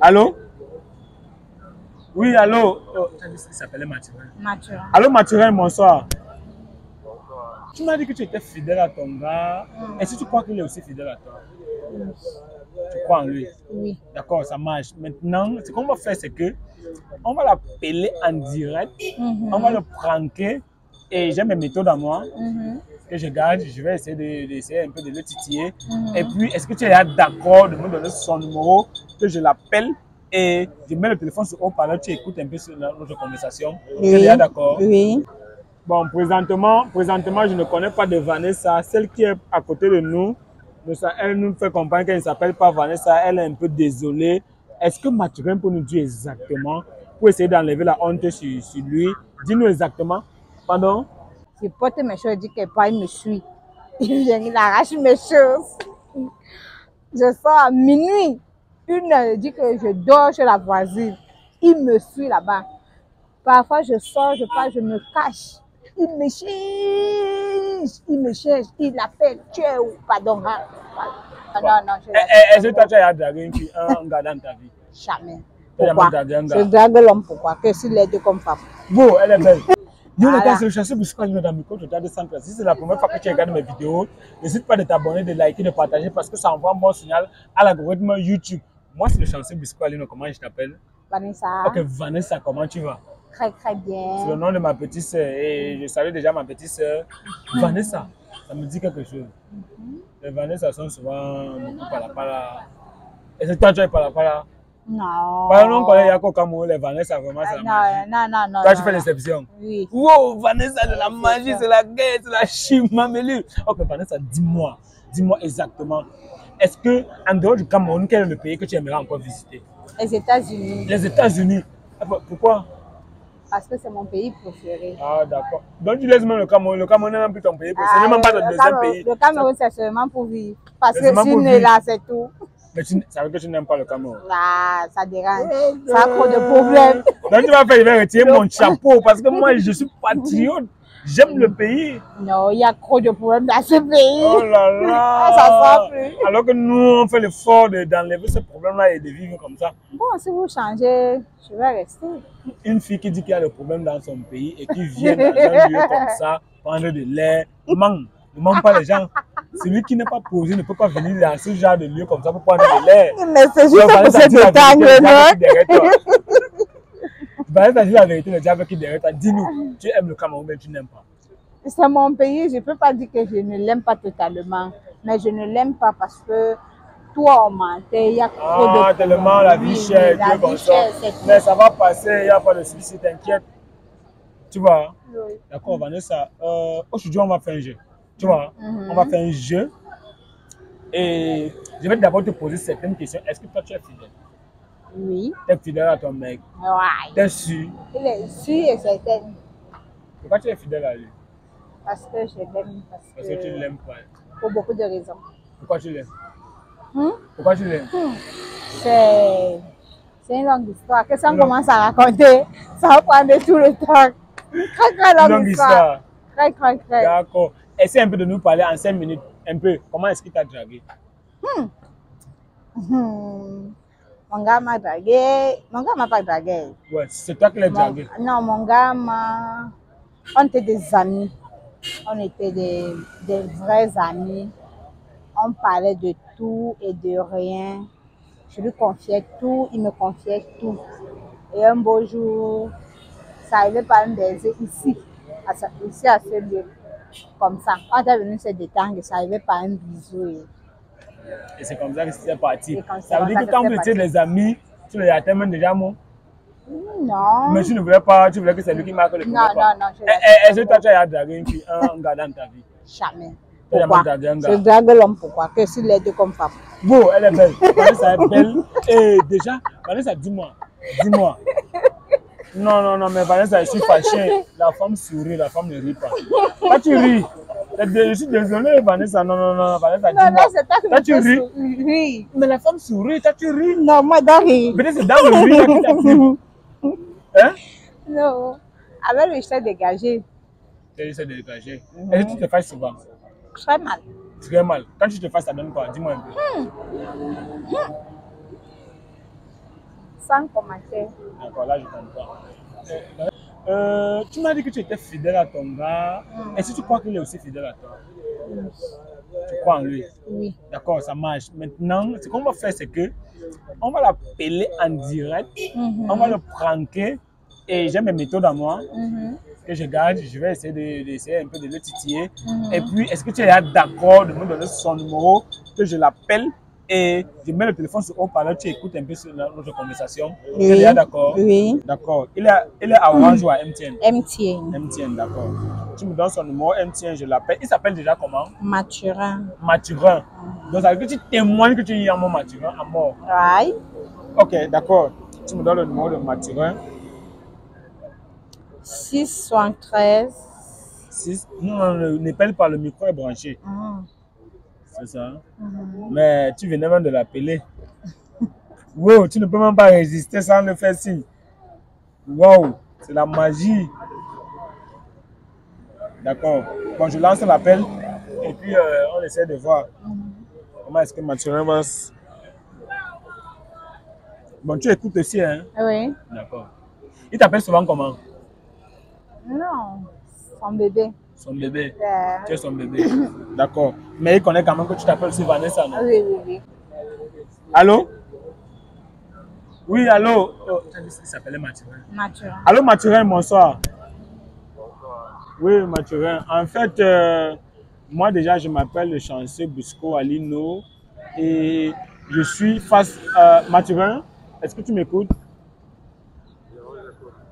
Allô? Oui, allô? Oh, il s'appelait Mathurin. Mathurin. Allô, Mathurin, bonsoir. Tu m'as dit que tu étais fidèle à ton gars. Est-ce que tu crois qu'il est aussi fidèle à toi? Oui. Tu crois en lui? Oui. D'accord, ça marche. Maintenant, ce qu'on va faire, c'est que on va l'appeler en direct. On va le pranker. Et j'ai mes méthodes à moi que je garde. Je vais essayer d'essayer un peu de le titiller. Et puis, est-ce que tu es d'accord de me donner son numéro, que je l'appelle et je mets le téléphone sur haut-parleur, tu écoutes un peu sur notre conversation? Oui. Tu es d'accord? Oui. Bon, présentement, je ne connais pas de Vanessa. Celle qui est à côté de nous, elle nous fait comprendre qu'elle ne s'appelle pas Vanessa. Elle est un peu désolée. Est-ce que Mathurin peut nous dire exactement, pour essayer d'enlever la honte sur lui? Dis-nous exactement. Pardon? Je porte mes choses, je dis que pas, il me suit. Il vient, il arrache mes choses. Je sors à minuit. Une heure, il dit que je dors chez la voisine. Il me suit là-bas. Parfois, je sors, je pars, je me cache. Il me cherche, il appelle, tu es où? Pardon. Hein? Non. Est-ce que toi, tu as dragué une fille, un gars dans ta vie? Jamais. Pourquoi? Je drague l'homme, pourquoi? Que s'il est deux comme femme. Bon, elle est belle. Voilà. C'est le chasseur musical dans mes comptes de 100 places. Si c'est la première fois que tu regardes mes vidéos, n'hésite pas de t'abonner, de liker, de partager parce que ça envoie un bon signal à l'algorithme YouTube. Moi, c'est le chanceux musical. Comment je t'appelle? Vanessa. Ok, Vanessa, comment tu vas? Très, très bien. C'est le nom de ma petite soeur et je salue déjà ma petite soeur. Vanessa, ça me dit quelque chose. Les Vanessa sont souvent beaucoup par-là. Est-ce que toi, tu es par-là? Non. Parlons quand il y a qu'au Cameroun, les Vanessa, vraiment, c'est la magie. Non. Toi, tu fais l'exception. Oui. Wow, Vanessa, c'est la magie, c'est la guerre, c'est la chimamélue. Ok, Vanessa, dis-moi exactement. Est-ce que, en dehors du Cameroun, quel est le pays que tu aimerais encore visiter? Les États-Unis. Les États-Unis. Pourquoi? Parce que c'est mon pays préféré. Ah, d'accord. Donc, tu laisses même le Cameroun. Le Cameroun n'est même plus ton pays préféré. Ce n'est même pas ton deuxième pays. Le Cameroun, c'est seulement pour vivre. Parce que je suis né là, c'est tout. Mais ça veut dire que tu n'aimes pas le Cameroun. Là, ça dérange. Ça a trop de problèmes. Donc, tu vas faire, je vais retirer mon chapeau parce que moi, je suis patriote. J'aime le pays. Non, il y a trop de problèmes dans ce pays. Oh là là. Ça sent plus. Alors que nous, on fait l'effort d'enlever ce problème-là et de vivre comme ça. Bon, si vous changez, je vais rester. Une fille qui dit qu'il y a le problème dans son pays et qui vient dans un lieu comme ça, prendre de l'air, ne manque pas les gens. Celui qui n'est pas posé ne peut pas venir dans ce genre de lieu comme ça pour prendre de l'air. Mais c'est juste pour cette détendre, non? Vanessa, dis la vérité, le diable qui est derrière toi. Dis-nous, tu aimes le Cameroun, mais tu n'aimes pas. C'est mon pays, je ne peux pas dire que je ne l'aime pas totalement. Mais je ne l'aime pas parce que toi, on mentait, il y a trop de... Ah, tellement la vie chère, Dieu comme ça. Mais ça va passer, il n'y a pas de souci, t'inquiète. Tu vois? Oui. D'accord, Vanessa. Aujourd'hui, on va faire un jeu. Tu vois? On va faire un jeu. Et je vais d'abord te poser certaines questions. Est-ce que toi, tu es fidèle? Oui. Tu es fidèle à ton mec? Ouais. Tu es sûr? Il est sûr et certain. Pourquoi tu es fidèle à lui? Parce que je l'aime. Parce que tu ne l'aimes pas. Pour beaucoup de raisons. Pourquoi tu l'aimes? Pourquoi tu l'aimes? C'est une longue histoire. Que ça commence à raconter, ça va prendre tout le temps. Très longue histoire. Très. D'accord. Essaye un peu de nous parler en 5 minutes. Un peu. Comment est-ce qu'il t'a dragué? Mon gars m'a dragué. Mon gars m'a pas dragué. Ouais, c'est toi qui l'as dragué. Non, mon gars m'a... On était des amis. On était des vrais amis. On parlait de tout et de rien. Je lui confiais tout, il me confiait tout. Et un beau jour, ça arrivait par un baiser ici à ce lieu. Comme ça. Quand on est venu se détendre, ça arrivait par un bisou. Et c'est comme ça que c'était parti. Ça veut dire que quand vous étiez des amis, tu les as même déjà moi? Non. Mais tu ne voulais pas, tu voulais que c'est lui qui marque le premier pas. Non. Est-ce que toi tu as dragué une fille, un gars dans ta vie? Jamais. Pourquoi? Je drague l'homme, pourquoi? Que s'il est deux comme femme. Bon, elle est belle. Vanessa est belle. Et déjà, Vanessa, dis-moi. Non, mais Vanessa, je suis fâché. La femme sourit, la femme ne rit pas. Toi, tu ris. Je suis désolé, Vanessa. Non, Vanessa, dis-moi. Non, c'est toi qui toi, tu ris. Oui. Mais la femme sourit, toi, tu ris. Non, moi, je ris. Peut-être c'est dans le rire qui t'attire. Hein? Non. Avec lui, je t'ai dégagé. Tu t'es dégagé. Est-ce que tu te fâches souvent? Très mal. Très mal. Quand tu te fâches, ça donne quoi? Dis-moi un peu. Sans commentaire. D'accord, là je comprends. Tu m'as dit que tu étais fidèle à ton gars. Est-ce que tu crois qu'il est aussi fidèle à toi? Oui. Tu crois en lui? Oui. D'accord, ça marche. Maintenant, ce qu'on va faire, c'est que on va l'appeler en direct, on va le pranker et j'ai mes méthodes à moi que je garde. Je vais essayer d'essayer un peu de le titiller. Et puis, est-ce que tu es d'accord de me donner son numéro, que je l'appelle et je mets le téléphone sur haut-parleur, tu écoutes un peu sur notre conversation? Oui. Tu es déjà d'accord? Oui. D'accord. Il est à Orange ou à MTN? MTN. MTN, d'accord. Tu me donnes son numéro MTN, je l'appelle. Il s'appelle déjà comment? Mathurin. Mathurin. Donc, ça veut dire que tu témoignes que tu es à mon Mathurin à mort. Oui. Ok, d'accord. Tu me donnes le numéro de Mathurin. 673. 6. Non, ne pèle pas, le micro est branché. C'est ça. Mais tu venais même de l'appeler. Wow, tu ne peux même pas résister sans le faire signe. Wow, c'est la magie. D'accord. Bon, je lance l'appel et puis on essaie de voir comment est-ce que Mathurin va. Bon, tu écoutes aussi, hein? Oui. D'accord. Il t'appelle souvent comment? Non, son bébé. Son bébé. Yeah. Tu es son bébé. D'accord. Mais il connaît quand même que tu t'appelles aussi Vanessa, non? Oui, oui, oui. Allô? Oui, allô? Oh, il s'appelait Mathurin. Mathurin. Allô, Mathurin, bonsoir. Oui, Mathurin. En fait, moi déjà, je m'appelle le chanceux Busco Alino et je suis face à Mathurin. Est-ce que tu m'écoutes?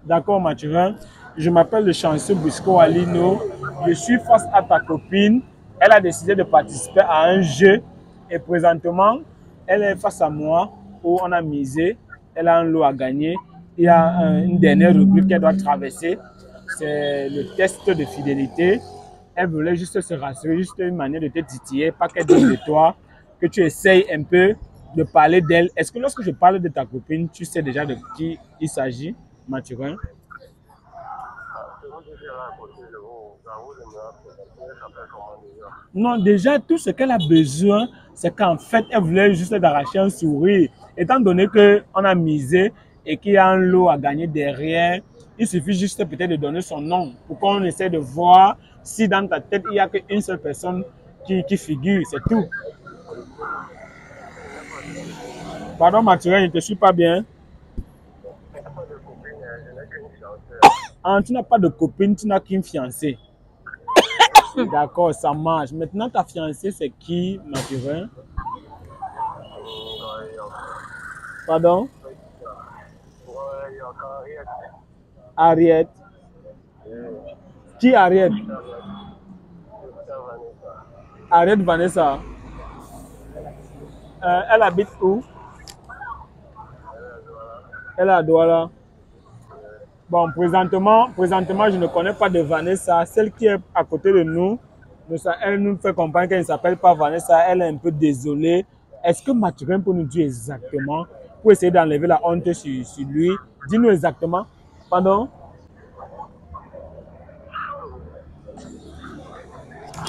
D'accord, Mathurin. Je m'appelle le chanceux Busco Alino. Je suis face à ta copine. Elle a décidé de participer à un jeu et présentement, elle est face à moi où on a misé. Elle a un lot à gagner. Il y a une dernière rubrique qu'elle doit traverser. C'est le test de fidélité. Elle voulait juste se rassurer, juste une manière de te titiller, pas qu'elle dise de toi, que tu essayes un peu de parler d'elle. Est-ce que lorsque je parle de ta copine, tu sais déjà de qui il s'agit, Mathurin? Non, déjà, tout ce qu'elle a besoin, c'est qu'en fait, elle voulait juste d'arracher un sourire. Étant donné qu'on a misé et qu'il y a un lot à gagner derrière, il suffit juste peut-être de donner son nom pour qu'on essaie de voir si dans ta tête, il n'y a qu'une seule personne qui figure. C'est tout. Pardon, Mathurin, je ne te suis pas bien. Ah, tu n'as pas de copine, tu n'as qu'une fiancée. D'accord, ça marche. Maintenant, ta fiancée, c'est qui, Mathurin? Pardon? Ariette. Qui Ariette? Ariette Vanessa. Elle habite où? Elle est à Douala. Bon, présentement, je ne connais pas de Vanessa. Celle qui est à côté de nous, elle nous fait comprendre qu'elle ne s'appelle pas Vanessa. Elle est un peu désolée. Est-ce que Mathurin peut nous dire exactement, pour essayer d'enlever la honte sur lui? Dis-nous exactement. Pardon?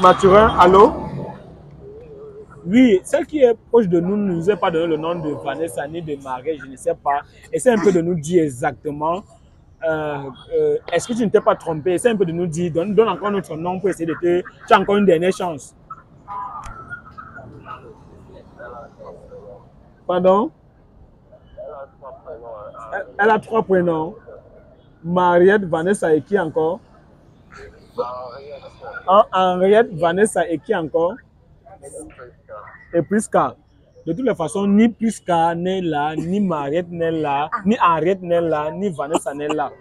Mathurin, allô? Oui, celle qui est proche de nous ne nous a pas donné le nom de Vanessa ni de Marie, je ne sais pas. Essaie un peu de nous dire exactement. Est-ce que tu ne t'es pas trompé? Essaie un peu de nous dire, donne encore notre nom pour essayer de te... Tu as encore une dernière chance. Pardon? Elle a 3 prénoms. Mariette, Vanessa et qui encore? Henriette, Vanessa et qui encore? Et Prisca. De toutes les façons, ni Prisca n'est là, ni Mariette n'est là, ni Henriette n'est là, ni Vanessa n'est là.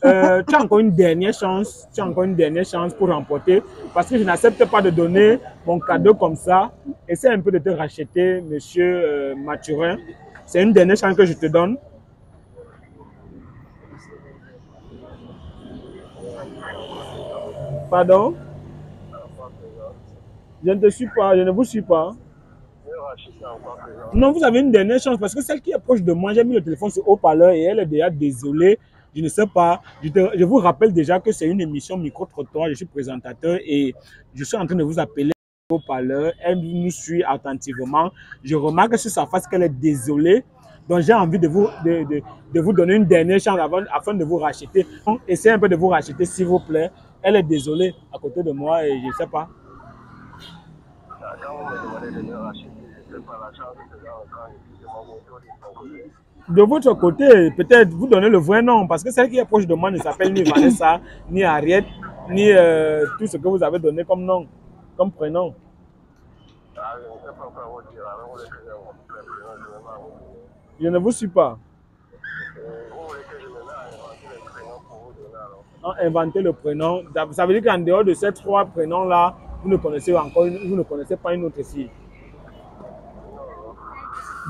Tu as encore une dernière chance. Tu as encore une dernière chance pour remporter. Parce que je n'accepte pas de donner mon cadeau comme ça. Essaie un peu de te racheter, monsieur Mathurin. C'est une dernière chance que je te donne. Pardon? Je ne te suis pas, je ne vous suis pas. Non, vous avez une dernière chance parce que celle qui est proche de moi, j'ai mis le téléphone sur haut-parleur et elle est déjà désolée. Je ne sais pas. Je vous rappelle déjà que c'est une émission micro-trottoir. Je suis présentateur et je suis en train de vous appeler au haut-parleur. Elle nous suit attentivement. Je remarque sur sa face qu'elle est désolée. Donc, j'ai envie de vous donner une dernière chance afin de vous racheter. Donc, essayez un peu de vous racheter, s'il vous plaît. Elle est désolée à côté de moi et je ne sais pas. De votre côté, peut-être vous donnez le vrai nom, parce que celle qui est proche de moi ne s'appelle ni Vanessa, ni Ariette, ni tout ce que vous avez donné comme nom, comme prénom. Je ne vous suis pas. Inventer le prénom. Ça veut dire qu'en dehors de ces 3 prénoms-là, vous ne connaissez pas une autre fille.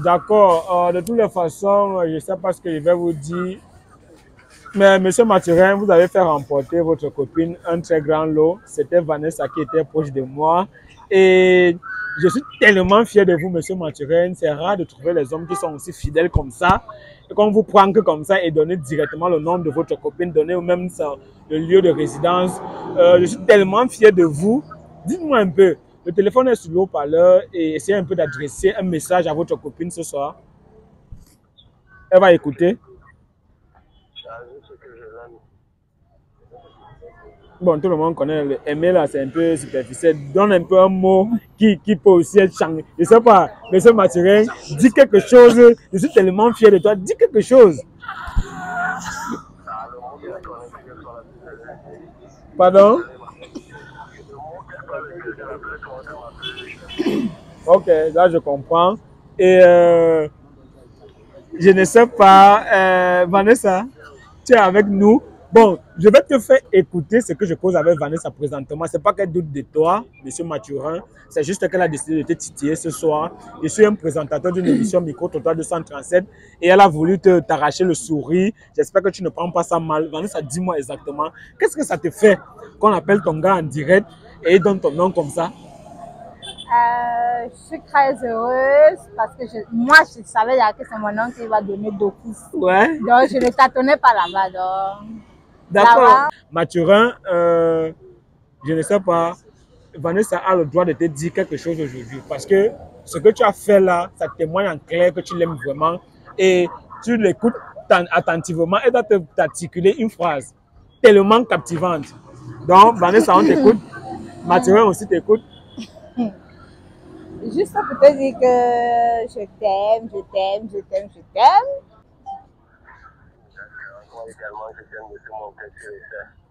D'accord. De toutes les façons, je ne sais pas ce que je vais vous dire. Mais monsieur Mathurin, vous avez fait remporter votre copine un très grand lot. C'était Vanessa qui était proche de moi. Et je suis tellement fier de vous, monsieur Mathurin. C'est rare de trouver les hommes qui sont aussi fidèles comme ça. Et qu'on vous prend que comme ça et donner directement le nom de votre copine, donner même le lieu de résidence. Je suis tellement fier de vous. Dites-moi un peu, le téléphone est sur le haut-parleur et essayez un peu d'adresser un message à votre copine ce soir. Elle va écouter. Bon, tout le monde connaît le aimer là, c'est un peu superficiel. Donne un peu un mot qui peut aussi être changé. Je ne sais pas, monsieur Mathurin, dis quelque chose. Je suis tellement fier de toi. Dis quelque chose. Pardon? Ok, là je comprends. Et je ne sais pas, Vanessa, tu es avec nous. Bon, je vais te faire écouter ce que je cause avec Vanessa présentement. Ce n'est pas qu'elle doute de toi, monsieur Mathurin. C'est juste qu'elle a décidé de te titiller ce soir. Je suis un présentateur d'une émission Micro Total 237 et elle a voulu t'arracher le sourire. J'espère que tu ne prends pas ça mal. Vanessa, dis-moi exactement, qu'est-ce que ça te fait qu'on appelle ton gars en direct et il donne ton nom comme ça? Je suis très heureuse parce que moi, je savais que c'est mon nom qui va donner d'office. Ouais. Donc, je ne tâtonnais pas là-bas. D'accord. Mathurin, je ne sais pas, Vanessa a le droit de te dire quelque chose aujourd'hui parce que ce que tu as fait là, ça témoigne en clair que tu l'aimes vraiment et tu l'écoutes attentivement et doit t'articuler une phrase tellement captivante. Donc, Vanessa, on t'écoute. Mathurin aussi t'écoute. Juste pour te dire que je t'aime, je t'aime, je t'aime, je t'aime.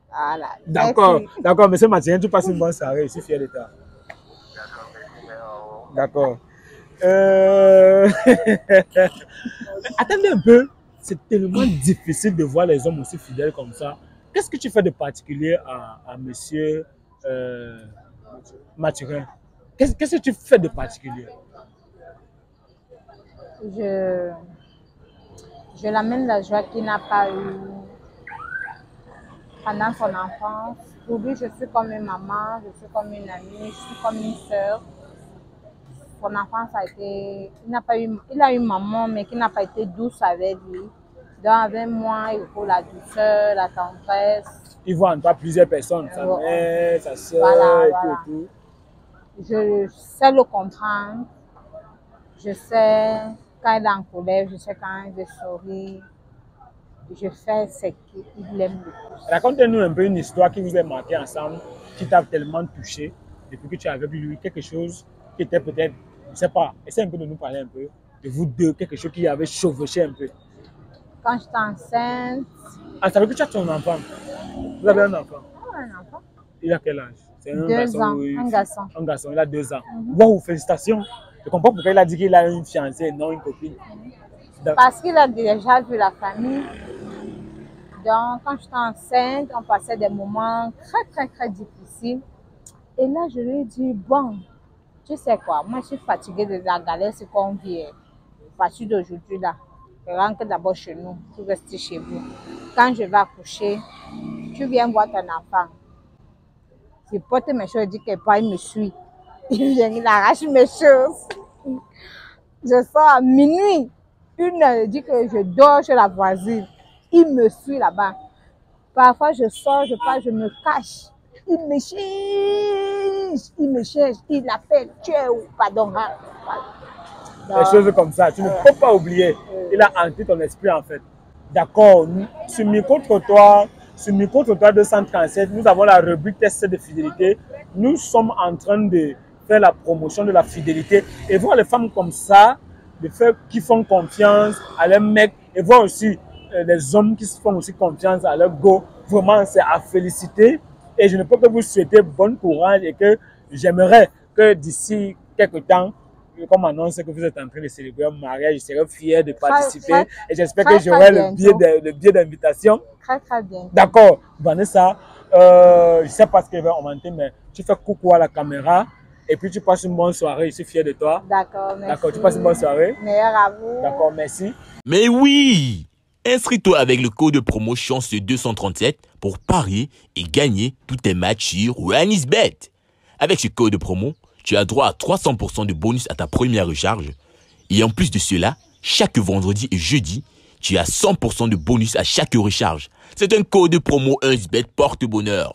Voilà. D'accord, d'accord, monsieur Mathurin, tu passes une bonne soirée, je suis fier de toi. D'accord. Attendez un peu, c'est tellement difficile de voir les hommes aussi fidèles comme ça. Qu'est-ce que tu fais de particulier à monsieur Mathurin? Qu'est-ce que tu fais de particulier? Je l'amène la joie qu'il n'a pas eue pendant son enfance. Pour lui, je suis comme une maman, je suis comme une amie, je suis comme une sœur. Son enfance a été... Il a eu maman, mais qui n'a pas été douce avec lui. Donc avec moi, il faut la douceur, la tendresse. Il voit en toi plusieurs personnes, sa mère, sa soeur, voilà, et voilà. tout. Je sais le comprendre. Je sais quand il est en colère, je sais quand il veut sourire. Je fais ce qu'il aime le plus. Racontez-nous un peu une histoire qui vous est marquée ensemble, qui t'a tellement touché depuis que tu es avec lui, quelque chose qui était peut-être, je ne sais pas, essaie un peu de nous parler un peu de vous deux, quelque chose qui avait chevauché un peu. Quand j'étais enceinte. Ah, ça veut dire que tu as ton enfant. Vous avez un enfant? Ah, un enfant. Il a quel âge? C'est un 2 ans, un garçon. Un garçon, il a 2 ans. Wow, félicitations. Je comprends pourquoi il a dit qu'il a une fiancée et non une copine. Parce qu'il a déjà vu la famille. Donc, quand j'étais enceinte, on passait des moments très difficiles. Et là, je lui ai dit, bon, tu sais quoi, moi, je suis fatiguée de la galère, c'est qu'on vit. À partir d'aujourd'hui, là, je rentre d'abord chez nous, tu restes chez vous. Quand je vais accoucher, tu viens voir ton enfant. Je porte mes choses, je dis que pas, il me suit. Il vient, il arrache mes choses. Je sors à minuit. 1 heure, il dit que je dors chez la voisine. Il me suit là-bas. Parfois, je sors, je pars, je me cache. Il me cherche. Il me cherche. Il appelle. Pardon. des choses comme ça. Tu ne peux pas oublier. Il a hanté ton esprit en fait. D'accord. Sur micro-trottoir, sur micro-trottoir 237, nous avons la rubrique test de fidélité. Nous sommes en train de faire la promotion de la fidélité et voir les femmes comme ça, qui font confiance à leurs mecs et voir aussi les hommes qui font aussi confiance à leur go. Vraiment, c'est à féliciter et je ne peux que vous souhaiter bon courage et que j'aimerais que d'ici quelques temps, comme annonce que vous êtes en train de célébrer un mariage, je serai fier de participer et j'espère que j'aurai le billet d'invitation. Très, très bien. D'accord, Vanessa, je ne sais pas ce qu'elle va augmenter, mais tu fais coucou à la caméra et puis tu passes une bonne soirée. Je suis fier de toi. D'accord, merci. D'accord, tu passes une bonne soirée. Meilleur à vous. D'accord, merci. Mais oui! Inscris-toi avec le code de promo Chance237 pour parier et gagner tous tes matchs sur OneXBet. Avec ce code de promo, tu as droit à 300% de bonus à ta première recharge. Et en plus de cela, chaque vendredi et jeudi, tu as 100% de bonus à chaque recharge. C'est un code de promo OneXBet porte-bonheur.